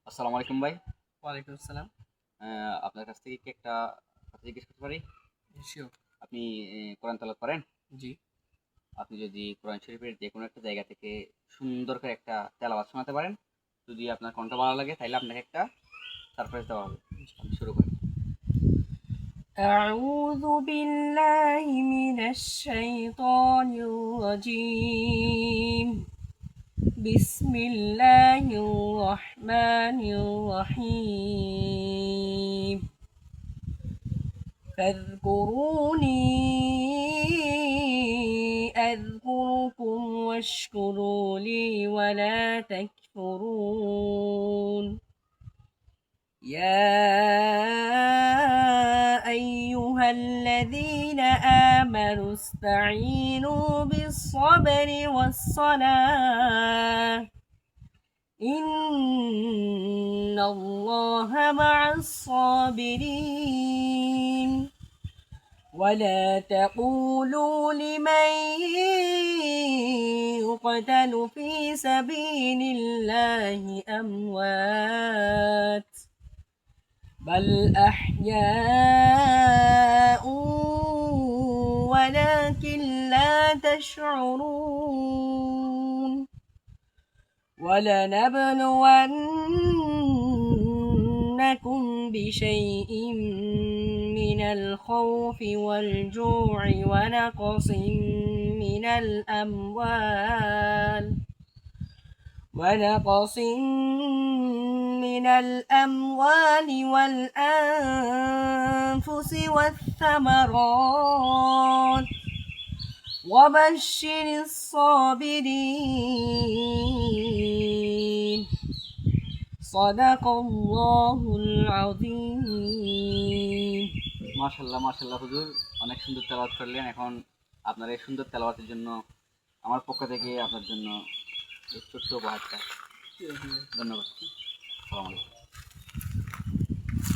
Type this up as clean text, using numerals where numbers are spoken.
আসসালামু আলাইকুম ভাই। ওয়ালাইকুম আসসালাম। আপনার কাছ থেকে কি একটা কথা জিজ্ঞেস করতে পারি? শিওর। আপনি কোরআন তেলাওয়াত করেন? জি। আপনি যদি কোরআন শরীফের যেকোনো একটা জায়গা থেকে সুন্দর করে একটা তেলাওয়াত শোনাতে পারেন, যদি আপনার কণ্ঠ ভালো লাগে তাইলে আপনাকে একটা সারপ্রাইজ দেওয়া হবে। আপনি শুরু করেন। أعوذ بالله من الشيطان الرجيم. بسم الله الرحمن الرحيم. فاذكروني أذكركم واشكروا لي ولا تكفرون. يا أيها الذين آمنوا استعينوا بالصبر والصلاة إن الله مع الصابرين. ولا تقولوا لمن يقتل في سبيل الله أموات بل أحياء ولكن لا تشعرون. ولنبلونكم بشيء من الخوف والجوع ونقص من الأموال والأنفس والثمرات وبشر الصابرين. صدق الله العظيم. মাশাআল্লাহ, মাশাআল্লাহ হুজুর, অনেক সুন্দর তেলাওয়াত করলেন। এখন আপনার এই সুন্দর তেলাওয়াতের জন্য আমার পক্ষ থেকে আপনার জন্য এই ছোট্ট উপহারটা। ধন্যবাদ। আসসালামু আলাইকুম।